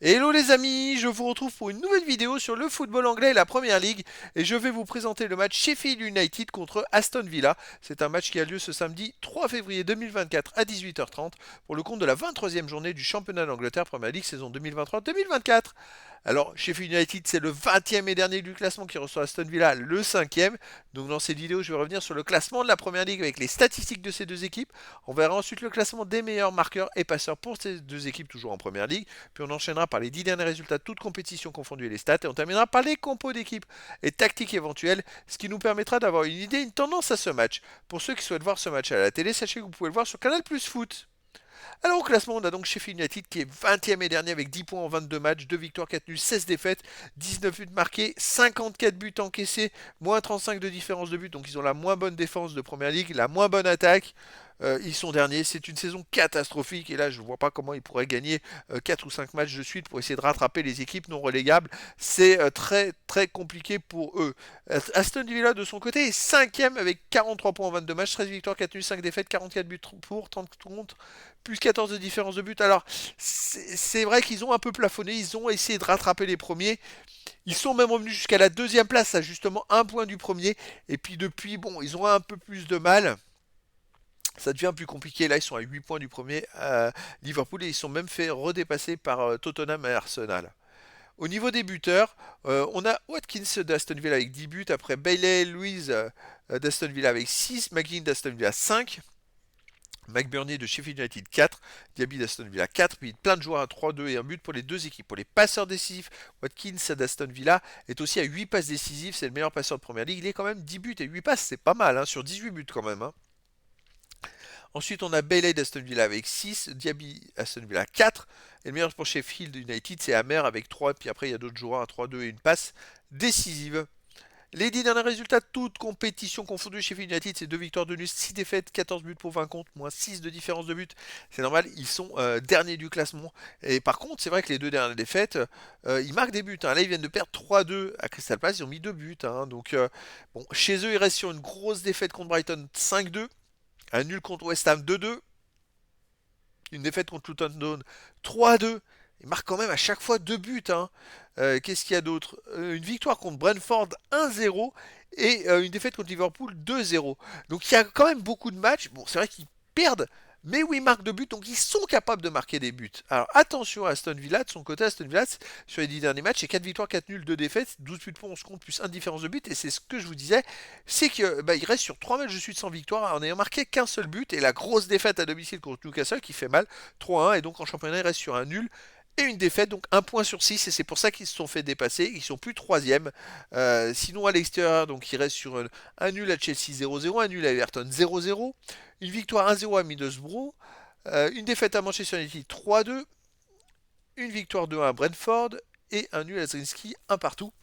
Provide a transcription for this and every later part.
Hello les amis, je vous retrouve pour une nouvelle vidéo sur le football anglais et la Première Ligue et je vais vous présenter le match Sheffield United contre Aston Villa. C'est un match qui a lieu ce samedi 3 février 2024 à 18h30 pour le compte de la 23e journée du championnat d'Angleterre Première Ligue saison 2023-2024. Alors Sheffield United c'est le 20e et dernier du classement qui reçoit Aston Villa le 5e. Donc dans cette vidéo je vais revenir sur le classement de la Première Ligue avec les statistiques de ces deux équipes. On verra ensuite le classement des meilleurs marqueurs et passeurs pour ces deux équipes toujours en Première Ligue. Puis on enchaînera par les 10 derniers résultats de toutes compétitions confondues et les stats. Et on terminera par les compos d'équipe et tactiques éventuelles, ce qui nous permettra d'avoir une idée, une tendance à ce match. Pour ceux qui souhaitent voir ce match à la télé, sachez que vous pouvez le voir sur Canal Plus Foot. Alors au classement, on a donc Sheffield United qui est 20e et dernier avec 10 points en 22 matchs, 2 victoires, 4 nuls, 16 défaites, 19 buts marqués, 54 buts encaissés, moins 35 de différence de but. Donc ils ont la moins bonne défense de Première Ligue, la moins bonne attaque. Ils sont derniers, c'est une saison catastrophique et là je ne vois pas comment ils pourraient gagner 4 ou 5 matchs de suite pour essayer de rattraper les équipes non relégables. C'est très très compliqué pour eux. Aston Villa de son côté est 5e avec 43 points en 22 matchs, 13 victoires, 4 nuls, 5 défaites, 44 buts pour, 30 contre, plus 14 de différence de but. Alors c'est vrai qu'ils ont un peu plafonné, ils ont essayé de rattraper les premiers. Ils sont même revenus jusqu'à la deuxième place, à justement un point du premier. Et puis depuis, bon, ils ont un peu plus de mal. Ça devient plus compliqué. Là, ils sont à 8 points du premier Liverpool et ils sont même fait redépasser par Tottenham et Arsenal. Au niveau des buteurs, on a Watkins d'Aston Villa avec 10 buts, après Bailey Louise d'Aston Villa avec 6, McGinn d'Aston Villa 5, McBurney de Sheffield United 4, Diaby d'Aston Villa 4, puis plein de joueurs à 3-2 et un but pour les deux équipes. Pour les passeurs décisifs, Watkins d'Aston Villa est aussi à 8 passes décisives, c'est le meilleur passeur de Première Ligue. Il est quand même 10 buts et 8 passes, c'est pas mal, hein, sur 18 buts quand même. Hein. Ensuite, on a Bailey d'Aston Villa avec 6, Diaby Aston Villa 4. Et le meilleur pour Sheffield United, c'est Hammer avec 3. Puis après, il y a d'autres joueurs à 3-2 et une passe décisive. Les 10 derniers résultats, toutes compétitions confondues, Sheffield United, c'est 2 victoires de nul, 6 défaites, 14 buts pour 20 contre, moins 6 de différence de but. C'est normal, ils sont derniers du classement. Et par contre, c'est vrai que les deux dernières défaites, ils marquent des buts. Hein. Là, ils viennent de perdre 3-2 à Crystal Palace, ils ont mis 2 buts. Hein. Donc, bon, chez eux, ils restent sur une grosse défaite contre Brighton 5-2. Un nul contre West Ham 2-2. Une défaite contre Luton Town 3-2. Il marque quand même à chaque fois 2 buts. Hein. Qu'est-ce qu'il y a d'autre Une victoire contre Brentford 1-0 et une défaite contre Liverpool 2-0. Donc il y a quand même beaucoup de matchs. Bon, c'est vrai qu'ils perdent, mais oui, ils marquent 2 buts, donc ils sont capables de marquer des buts. Alors attention à Aston Villa, de son côté, Aston Villa, sur les 10 derniers matchs, c'est 4 victoires, 4 nuls, 2 défaites, 12 buts pour 11 contre, plus 1 différence de but, et c'est ce que je vous disais, c'est qu'il reste sur 3 matchs de suite sans victoire en ayant marqué qu'un seul but, et la grosse défaite à domicile contre Newcastle qui fait mal, 3-1, et donc en championnat, il reste sur un nul, et une défaite, donc un point sur 6 et c'est pour ça qu'ils se sont fait dépasser, ils sont plus troisième. Sinon à l'extérieur, donc ils restent sur un nul à Chelsea 0-0, un nul à Everton 0-0, une victoire 1-0 à Middlesbrough, une défaite à Manchester United 3-2, une victoire 2-1 à Brentford et un nul à Zrinski 1 partout.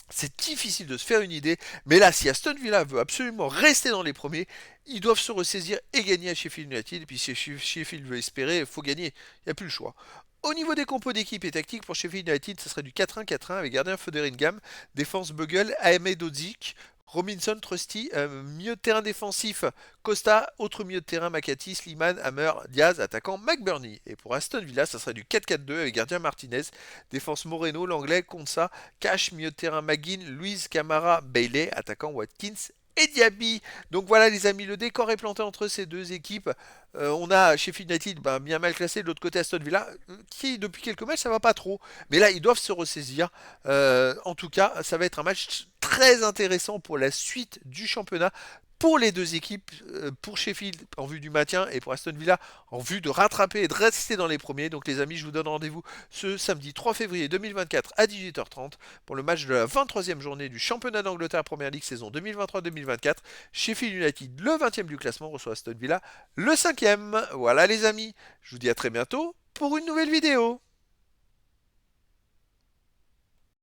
C'est difficile de se faire une idée, mais là, si Aston Villa veut absolument rester dans les premiers, ils doivent se ressaisir et gagner à Sheffield United. Et puis si Sheffield veut espérer, il faut gagner. Il n'y a plus le choix. Au niveau des compos d'équipe et tactique pour Sheffield United, ce serait du 4-1-4-1 avec gardien Foderingham, défense Bugle, Ahmed Odzik, Robinson, Trusty, milieu de terrain défensif Costa, autre milieu de terrain Makati, Slimane, Hammer, Diaz, attaquant McBurney. Et pour Aston Villa, ça serait du 4-4-2 avec gardien Martinez, défense Moreno, l'anglais Konsa, Cash, milieu de terrain McGinn, Luis Camara, Bailey, attaquant Watkins et Diaby. Donc voilà les amis, le décor est planté entre ces deux équipes. On a Sheffield United bien mal classé, de l'autre côté Aston Villa, qui depuis quelques matchs ça va pas trop. Mais là ils doivent se ressaisir. En tout cas, ça va être un match très intéressant pour la suite du championnat. Pour les deux équipes, pour Sheffield en vue du maintien et pour Aston Villa en vue de rattraper et de rester dans les premiers. Donc les amis, je vous donne rendez-vous ce samedi 3 février 2024 à 18h30 pour le match de la 23e journée du championnat d'Angleterre Première Ligue saison 2023-2024. Sheffield United, le 20e du classement, reçoit Aston Villa, le 5e. Voilà les amis, je vous dis à très bientôt pour une nouvelle vidéo.